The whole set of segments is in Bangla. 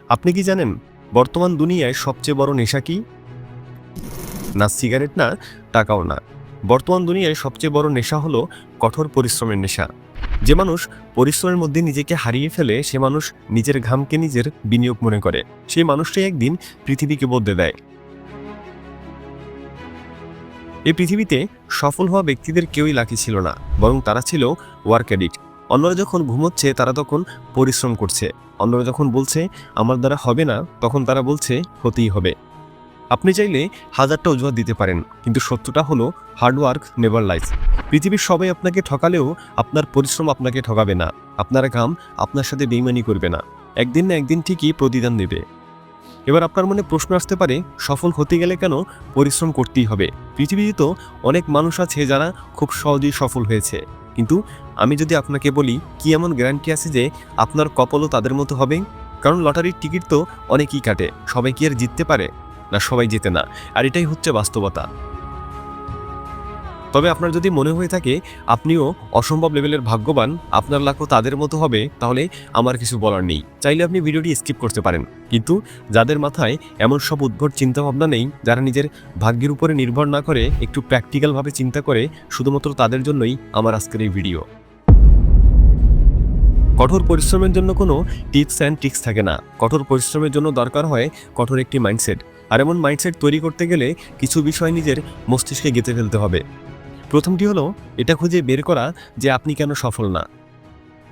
আপনি কি জানেন বর্তমান দুনিয়ায় সবচেয়ে বড় নেশা কি? না সিগারেট, না টাকাও না। বর্তমান দুনিয়ায় সবচেয়ে বড় নেশা হলো কঠোর পরিশ্রমের নেশা। যে মানুষ পরিশ্রমের মধ্যে নিজেকে হারিয়ে ফেলে, সে মানুষ নিজের ঘামকে নিজের বিনিয়োগ মনে করে। সেই মানুষটাই একদিন পৃথিবীকে বদলে দেয়। এই পৃথিবীতে সফল হওয়া ব্যক্তিদের কেউই লাকি ছিল না, বরং তারা ছিল ওয়ার্ক অ্যাডিক্ট। অন্যরা যখন ঘুমোচ্ছে তারা তখন পরিশ্রম করছে। অন্যরা যখন বলছে আমার দ্বারা হবে না, তখন তারা বলছে হতেই হবে। আপনি চাইলে হাজারটা অজুহাত দিতে পারেন, কিন্তু সত্যটা হলো হার্ডওয়ার্ক নেভার লাইস। পৃথিবীর সবাই আপনাকে ঠকালেও আপনার পরিশ্রম আপনাকে ঠকাবে না। আপনার ঘাম আপনার সাথে বেইমানি করবে না। একদিন না একদিন ঠিকই প্রতিদান দেবে। এবার আপনার মনে প্রশ্ন আসতে পারে, সফল হতে গেলে কেন পরিশ্রম করতেই হবে? পৃথিবীতে তো অনেক মানুষ আছে যারা খুব সহজেই সফল হয়েছে। কিন্তু আমি যদি আপনাকে বলি, কি এমন গ্যারান্টি আছে যে আপনার কপালও তাদের মতো হবে? কারণ লটারির টিকিট তো অনেকেই কাটে, সবাই কি আর জিততে পারে? না, সবাই জেতে না। আর এটাই হচ্ছে বাস্তবতা। তবে আপনার যদি মনে হয়ে থাকে আপনিও অসম্ভব লেভেলের ভাগ্যবান, আপনার লাখও তাদের মতো হবে, তাহলে আমার কিছু বলার নেই। চাইলে আপনি ভিডিওটি স্কিপ করতে পারেন। কিন্তু যাদের মাথায় এমন সব উদ্ভট চিন্তাভাবনা নেই, যারা নিজের ভাগ্যের উপরে নির্ভর না করে একটু প্র্যাকটিক্যালভাবে চিন্তা করে, শুধুমাত্র তাদের জন্যই আমার আজকের এই ভিডিও। কঠোর পরিশ্রমের জন্য কোনো টিপস অ্যান্ড ট্রিক্স থাকে না। কঠোর পরিশ্রমের জন্য দরকার হয় কঠোর একটি মাইন্ডসেট। আর এমন মাইন্ডসেট তৈরি করতে গেলে কিছু বিষয় নিজের মস্তিষ্কে গেঁথে ফেলতে হবে। প্রথমটি হলো এটা খুঁজে বের করা যে আপনি কেন সফল না।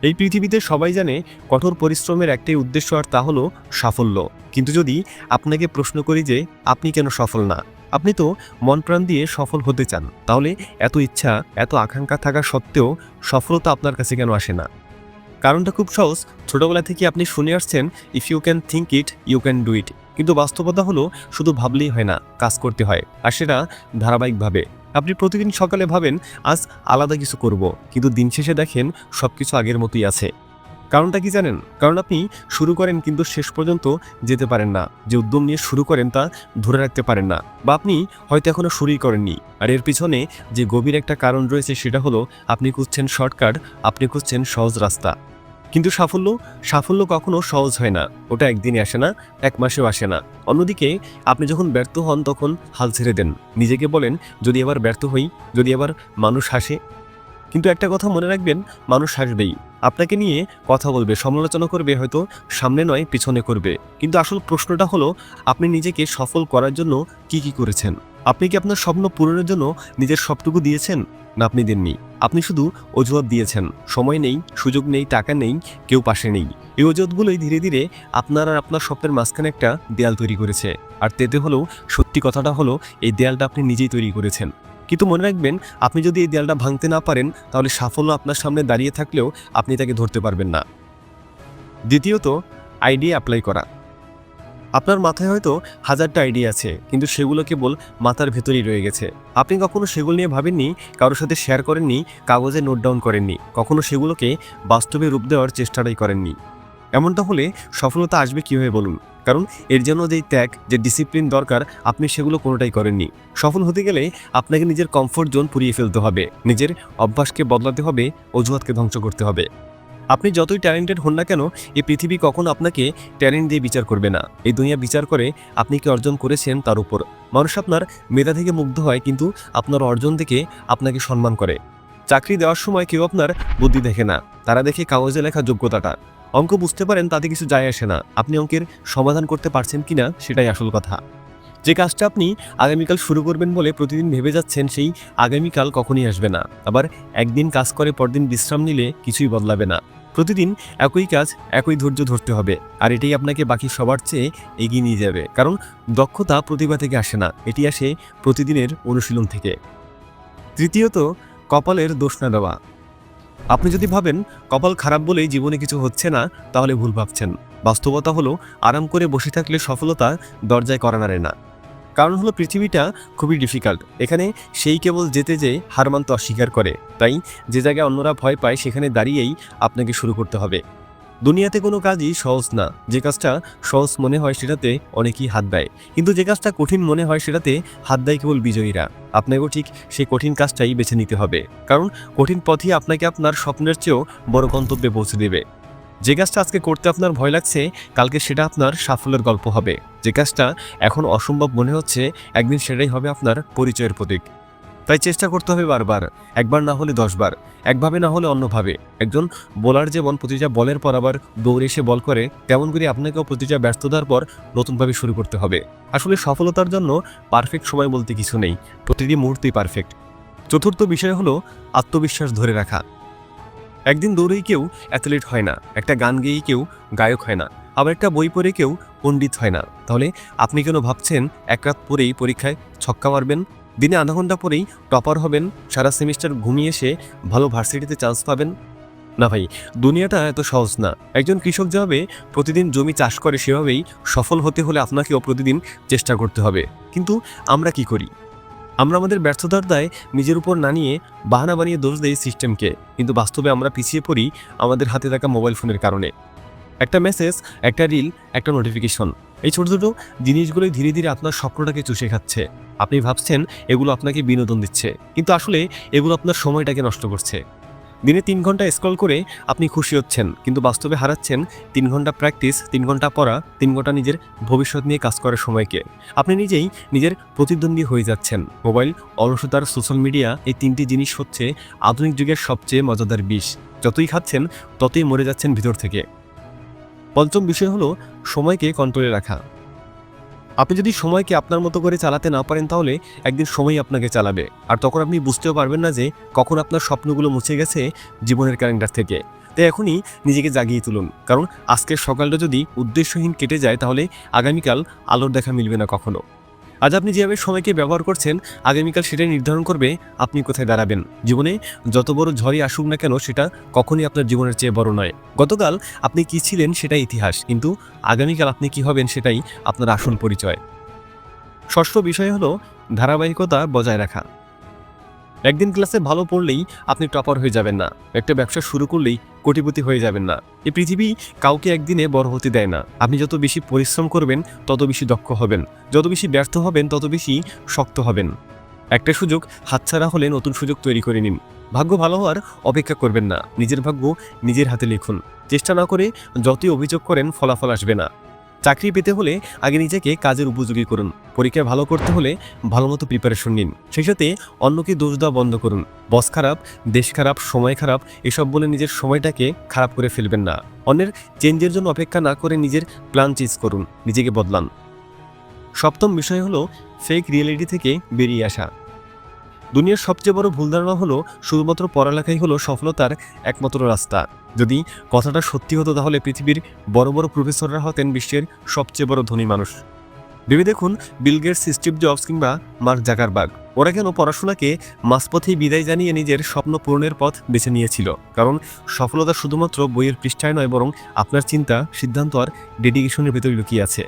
এই পৃথিবীতে সবাই জানে কঠোর পরিশ্রমের একটাই উদ্দেশ্য, আর তা হলো সাফল্য। কিন্তু যদি আপনাকে প্রশ্ন করি যে আপনি কেন সফল না, আপনি তো মন প্রাণ দিয়ে সফল হতে চান, তাহলে এত ইচ্ছা, এত আকাঙ্ক্ষা থাকা সত্ত্বেও সফলতা আপনার কাছে কেন আসে না? কারণটা খুব সহজ। ছোটবেলা থেকে আপনি শুনে আসছেন, if you can think it you can do it. কিন্তু বাস্তবতা হলো শুধু ভাবলেই হয় না, কাজ করতে হয়। আর সেটা ধারাবাহিকভাবে। আপনি প্রতিদিন সকালে ভাবেন আজ আলাদা কিছু করব, কিন্তু দিন শেষে দেখেন সবকিছু আগের মতোই আছে। কারণটা কি জানেন? কারণ আপনি শুরু করেন কিন্তু শেষ পর্যন্ত যেতে পারেন না। যে উদ্যম নিয়ে শুরু করেন তা ধরে রাখতে পারেন না, বা আপনি হয়তো এখনো শুরুই করেননি। আর এর পিছনে যে গভীর একটা কারণ রয়েছে, সেটা হলো আপনি খুঁজছেন শর্টকাট, আপনি খুঁজছেন সহজ রাস্তা। কিন্তু সাফল্য কখনো সহজ হয় না। ওটা একদিনে আসে না, এক মাসেও আসে না। অন্যদিকে আপনি যখন ব্যর্থ হন তখন হাল ছেড়ে দেন। নিজেকে বলেন, যদি এবার ব্যর্থ হই, যদি এবার মানুষ হাসে। কিন্তু একটা কথা মনে রাখবেন, মানুষ হাসবেই, আপনাকে নিয়ে কথা বলবে, সমালোচনা করবে, হয়তো সামনে নয় পিছনে করবে। কিন্তু আসল প্রশ্নটা হলো, আপনি নিজেকে সফল করার জন্য কি কি করেছেন? আপনি কি আপনার স্বপ্ন পূরণের জন্য নিজের সবটুকু দিয়েছেন? না, আপনি দেননি। আপনি শুধু অজুহাত দিয়েছেন। সময় নেই, সুযোগ নেই, টাকা নেই, কেউ পাশে নেই। এই অজুহাতগুলোই ধীরে ধীরে আপনার আর আপনার স্বপ্নের মাঝখানে একটা দেয়াল তৈরি করেছে। আর তেতে হলেও সত্যি কথাটা হলো, এই দেয়ালটা আপনি নিজেই তৈরি করেছেন। কিন্তু মনে রাখবেন, আপনি যদি এই দেয়ালটা ভাঙতে না পারেন, তাহলে সাফল্য আপনার সামনে দাঁড়িয়ে থাকলেও আপনি তাকে ধরতে পারবেন না। দ্বিতীয়ত, আইডিয়া অ্যাপ্লাই করা। আপনার মাথায় হয়তো হাজারটা আইডিয়া আছে, কিন্তু সেগুলো কেবল মাথার ভেতরেই রয়ে গেছে। আপনি কখনো সেগুলো নিয়ে ভাবেননি, কারোর সাথে শেয়ার করেননি, কাগজে নোট ডাউন করেননি, কখনো সেগুলোকে বাস্তবে রূপ দেওয়ার চেষ্টাটাই করেননি। এমনটা হলে সফলতা আসবে কীভাবে বলুন? কারণ এর জন্য যেই ত্যাগ, যে ডিসিপ্লিন দরকার, আপনি সেগুলো কোনোটাই করেননি। সফল হতে গেলে আপনাকে নিজের কমফোর্ট জোন পুড়িয়ে ফেলতে হবে, নিজের অভ্যাসকে বদলাতে হবে, অজুহাতকে ধ্বংস করতে হবে। আপনি যতই ট্যালেন্টেড হন না কেন, এই পৃথিবী কখনো আপনাকে ট্যালেন্ট দিয়ে বিচার করবে না। এই দুনিয়া বিচার করে আপনি কি অর্জন করেছেন তার উপর। মানুষ আপনার মেধা থেকে মুগ্ধ হয়, কিন্তু আপনার অর্জন দেখে আপনাকে সম্মান করে। চাকরি দেওয়ার সময় কেউ আপনার বুদ্ধি দেখে না, তারা দেখে কাগজে লেখা যোগ্যতাটা। অঙ্ক বুঝতে পারেন, তাতে কিছু যায় আসে না। আপনি অঙ্কের সমাধান করতে পারছেন কিনা, সেটাই আসল কথা। যে কাজটা আপনি আগামীকাল শুরু করবেন বলে প্রতিদিন ভেবে যাচ্ছেন, সেই আগামীকাল কখনই আসবে না। আবার একদিন কাজ করে পরদিন বিশ্রাম নিলে কিছুই বদলাবে না। প্রতিদিন একই কাজ, একই ধৈর্য ধরতে হবে। আর এটাই আপনাকে বাকি সবার চেয়ে এগিয়ে নিয়ে যাবে। কারণ দক্ষতা প্রতিভা থেকে আসে না, এটি আসে প্রতিদিনের অনুশীলন থেকে। তৃতীয়ত, কপালের দোষ না দেওয়া। আপনি যদি ভাবেন কপাল খারাপ বলেই জীবনে কিছু হচ্ছে না, তাহলে ভুল ভাবছেন। বাস্তবতা হলো, আরাম করে বসে থাকলে সফলতা দরজায় কড়া নাড়ে না। কারণ হলো, পৃথিবীটা খুবই ডিফিকাল্ট। এখানে সেই কেবল যেতে যেয়ে হার মানতে অস্বীকার করে। তাই যে জায়গায় অন্যরা ভয় পায়, সেখানে দাঁড়িয়েই আপনাকে শুরু করতে হবে। দুনিয়াতে কোনো কাজই সহজ না। যে কাজটা সহজ মনে হয় সেটাতে অনেকেই হাত দেয়, কিন্তু যে কাজটা কঠিন মনে হয় সেটাতে হাত দেয় কেবল বিজয়ীরা। আপনাকেও ঠিক সেই কঠিন কাজটাই বেছে নিতে হবে, কারণ কঠিন পথই আপনাকে আপনার স্বপ্নের চেয়েও বড় গন্তব্যে পৌঁছে দেবে। যে কাজটা আজকে করতে আপনার ভয় লাগছে, কালকে সেটা আপনার সাফল্যের গল্প হবে। যে কাজটা এখন অসম্ভব মনে হচ্ছে, একদিন সেটাই হবে আপনার পরিচয়ের প্রতীক। তাই চেষ্টা করতে হবে বারবার, একবার না হলে 10 বার, একভাবে না হলে অন্যভাবে। একজন বোলার যেমন প্রতিটা বলের পর আবার দৌড়ে এসে বল করে, তেমন করে আপনাকেও প্রতিটা ব্যর্থতার পর নতুনভাবে শুরু করতে হবে। আসলে সফলতার জন্য পারফেক্ট সময় বলতে কিছু নেই, প্রতিটি মুহূর্তেই পারফেক্ট। চতুর্থ বিষয় হলো আত্মবিশ্বাস ধরে রাখা। একদিন দৌড়েই কেউ অ্যাথলিট হয় না, একটা গান গেয়েই কেউ গায়ক হয় না, আবার একটা বই পড়ে কেউ পণ্ডিত হয় না। তাহলে আপনি কেন ভাবছেন এক রাত পরেই পরীক্ষায় ছক্কা মারবেন, দিনে আধা ঘন্টা পরেই টপার হবেন, সারা সেমিস্টার ঘুমিয়ে এসে ভালো ভার্সিটিতে চান্স পাবেন? না ভাই, দুনিয়াটা এত সহজ না। একজন কৃষক যেভাবে প্রতিদিন জমি চাষ করে, সেভাবেই সফল হতে হলে আপনাকেও প্রতিদিন চেষ্টা করতে হবে। কিন্তু আমরা কি করি? আমরা আমাদের ব্যর্থতার দায় নিজের উপর না নিয়ে বাহানা বানিয়ে দোষ দেই সিস্টেমকে, কিন্তু বাস্তবে আমরা পিছিয়ে পড়ি আমাদের হাতে থাকা মোবাইল ফোনের কারণে। একটা মেসেজ, একটা রিল, একটা নোটিফিকেশন, এই ছোট ছোট জিনিসগুলোই ধীরে ধীরে আপনার স্বপ্নটাকে চুষে খাচ্ছে। আপনি ভাবছেন এগুলো আপনাকে বিনোদন দিচ্ছে, কিন্তু আসলে এগুলো আপনার সময়টাকে নষ্ট করছে। দিনে 3 ঘন্টা স্ক্রল করে আপনি খুশি হচ্ছেন, কিন্তু বাস্তবে হারাচ্ছেন 3 ঘন্টা প্র্যাকটিস, 3 ঘন্টা পড়া, 3 ঘন্টা নিজের ভবিষ্যৎ নিয়ে কাজ করার সময়কে। আপনি নিজেই নিজের প্রতিদ্বন্দ্বী হয়ে যাচ্ছেন। মোবাইল, অলসতার, সোশ্যাল মিডিয়া, এই 3টি জিনিস হচ্ছে আধুনিক যুগের সবচেয়ে মজাদার বিষ। যতই খাচ্ছেন ততই মরে যাচ্ছেন ভিতর থেকে। পঞ্চম বিষয় হলো সময়কে কন্ট্রোলে রাখা। আপনি যদি সময়কে আপনার মতো করে চালাতে না পারেন, তাহলে একদিন সময় আপনাকে চালাবে, আর তখন আপনি বুঝতেও পারবেন না যে কখন আপনার স্বপ্নগুলো মুছে গেছে জীবনের ক্যালেন্ডার থেকে। তাই এখনই নিজেকে জাগিয়ে তুলুন, কারণ আজকের সকালটা যদি উদ্দেশ্যহীন কেটে যায়, তাহলে আগামীকাল আলোর দেখা মিলবে না কখনো। আজ আপনি যেভাবে সময়কে ব্যবহার করছেন, আগামীকাল সেটাই নির্ধারণ করবে আপনি কোথায় দাঁড়াবেন। জীবনে যত বড় ঝড়ই আসুক না কেন, সেটা কখনই আপনার জীবনের চেয়ে বড় নয়। গতকাল আপনি কি ছিলেন সেটাই ইতিহাস, কিন্তু আগামীকাল আপনি কি হবেন সেটাই আপনার আসল পরিচয়। ষষ্ঠ বিষয় হলো ধারাবাহিকতা বজায় রাখা। একদিন ক্লাসে ভালো পড়লেই আপনি টপার হয়ে যাবেন না, একটা ব্যবসা শুরু করলেই কোটিপতি হয়ে যাবেন না। এই পৃথিবী কাউকে একদিনে বড় হতে দেয় না। আপনি যত বেশি পরিশ্রম করবেন তত বেশি দক্ষ হবেন, যত বেশি ব্যর্থ হবেন তত বেশি শক্ত হবেন। একটা সুযোগ হাতছাড়া হলে নতুন সুযোগ তৈরি করে নিন। ভাগ্য ভালো হওয়ার অপেক্ষা করবেন না, নিজের ভাগ্য নিজের হাতে লিখুন। চেষ্টা না করে যতই অভিযোগ করেন ফলাফল আসবে না। চাকরি পেতে হলে আগে নিজেকে কাজের উপযোগী করুন। পরীক্ষায় ভালো করতে হলে ভালোমতো প্রিপারেশন নিন। সেই সাথে অন্যকে দোষ দেওয়া বন্ধ করুন। বস খারাপ, দেশ খারাপ, সময় খারাপ, এসব বলে নিজের সময়টাকে খারাপ করে ফেলবেন না। অন্যের চেঞ্জের জন্য অপেক্ষা না করে নিজের প্ল্যান চেঞ্জ করুন, নিজেকে বদলান। সপ্তম বিষয় হলো ফেক রিয়েলিটি থেকে বেরিয়ে আসা। দুনিয়ার সবচেয়ে বড় ভুল ধারণা হলো শুধুমাত্র পড়ালেখাই হলো সফলতার একমাত্র রাস্তা। যদি কথাটা সত্যি হতো, তাহলে পৃথিবীর বড় বড় প্রফেসররা হতেন বিশ্বের সবচেয়ে বড় ধনী মানুষ। ভেবে দেখুন, বিল গেটস, স্টিভ জবস কিংবা মার্ক জাকারবার্গ, ওরা কেন পড়াশোনাকে মাঝপথেই বিদায় জানিয়ে নিজের স্বপ্ন পূরণের পথ বেছে নিয়েছিল? কারণ সফলতা শুধুমাত্র বইয়ের পৃষ্ঠায় নয়, বরং আপনার চিন্তা, সিদ্ধান্ত আর ডেডিকেশনের ভেতরে লুকিয়ে আছে।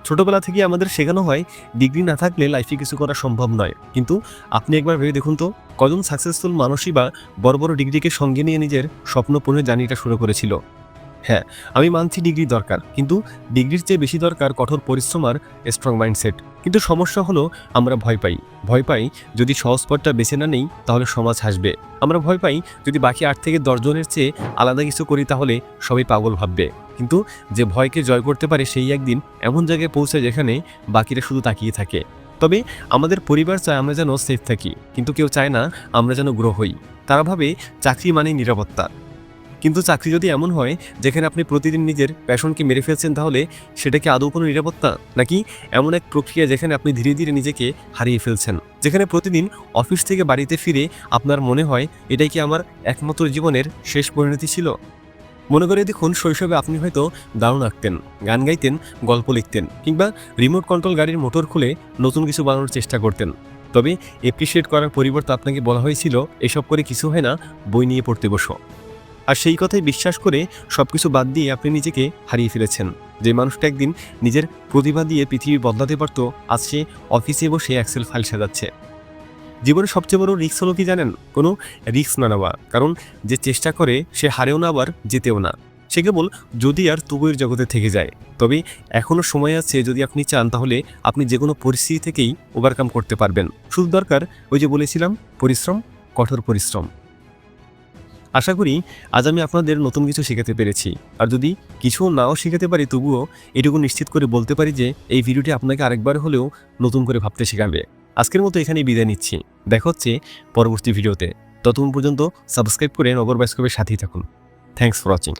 ছোটবেলা থেকে আমাদের শেখানো হয় ডিগ্রি না থাকলে লাইফে কিছু করা সম্ভব নয়, কিন্তু আপনি একবার ভেবে দেখুন তো, কজন সাকসেসফুল মানুষই বা বড় বড় ডিগ্রিকে সঙ্গে নিয়ে নিজের স্বপ্ন পূরণের জার্নিটা শুরু করেছিল। হ্যাঁ, আমি মানছি ডিগ্রি দরকার, কিন্তু ডিগ্রির চেয়ে বেশি দরকার কঠোর পরিশ্রম আর স্ট্রং মাইন্ডসেট। কিন্তু সমস্যা হলো আমরা ভয় পাই যদি সহজ পথটা বেছে না নেই, তাহলে সমাজ হাসবে। আমরা ভয় পাই যদি বাকি 8 থেকে 10 জনের চেয়ে আলাদা কিছু করি, তাহলে সবাই পাগল ভাববে। কিন্তু যে ভয়কে জয় করতে পারে, সেই একদিন এমন জায়গায় পৌঁছায় যেখানে বাকিরা শুধু তাকিয়ে থাকে। তবে আমাদের পরিবার চায় আমরা যেন সেফ থাকি, কিন্তু কেউ চায় না আমরা যেন গ্রো হই। তারা ভাবে চাকরি মানেই নিরাপত্তা। কিন্তু চাকরি যদি এমন হয় যেখানে আপনি প্রতিদিন নিজের প্যাশনকে মেরে ফেলছেন, তাহলে সেটা কি আদৌ কোনো নিরাপত্তা? নাকি এমন এক প্রক্রিয়া যেখানে আপনি ধীরে ধীরে নিজেকে হারিয়ে ফেলছেন, যেখানে প্রতিদিন অফিস থেকে বাড়িতে ফিরে আপনার মনে হয় এটাই কি আমার একমাত্র জীবনের শেষ পরিণতি ছিল? মনে করে দেখুন, শৈশবে আপনি হয়তো দারুণ আঁকতেন, গান গাইতেন, গল্প লিখতেন, কিংবা রিমোট কন্ট্রোল গাড়ির মোটর খুলে নতুন কিছু বানানোর চেষ্টা করতেন। তবে এপ্রিশিয়েট করার পরিবর্তে আপনাকে বলা হয়েছিল এসব করে কিছু হয় না, বই নিয়ে পড়তে বসো। আর সেই কথাই বিশ্বাস করে সবকিছু বাদ দিয়ে আপনি নিজেকে হারিয়ে ফেলেছেন। যে মানুষটা একদিন নিজের প্রতিভা দিয়ে পৃথিবী বদলাতে পারত, আজ সে অফিসে বসে এক্সেল ফাইল সাজাচ্ছে। জীবনের সবচেয়ে বড় রিস্ক হলো কি জানেন? কোনো রিস্ক না নেওয়া। কারণ যে চেষ্টা করে সে হারেও না, আবার জেতেও না। সে কেবল যদি আর তবুয়ের জগতে থেকে যায়। তবে এখনও সময় আছে, যদি আপনি চান তাহলে আপনি যে কোনো পরিস্থিতি থেকেই ওভারকাম করতে পারবেন। শুধু দরকার ওই যে বলেছিলাম, পরিশ্রম, কঠোর পরিশ্রম। আশা করি আজ আমি আপনাদের নতুন কিছু শেখাতে পেরেছি। আর যদি কিছু নাও শেখাতে পারি তবুও এটুকু নিশ্চিত করে বলতে পারি যে এই ভিডিওটি আপনাকে আরেকবার হলেও নতুন করে ভাবতে শেখাবে। আজকের মতো এখানেই বিদায় নিচ্ছি। দেখা হচ্ছে পরবর্তী ভিডিওতে। ততক্ষণ পর্যন্ত সাবস্ক্রাইব করে নগর বায়োস্কোপের সাথেই থাকুন। Thanks for watching.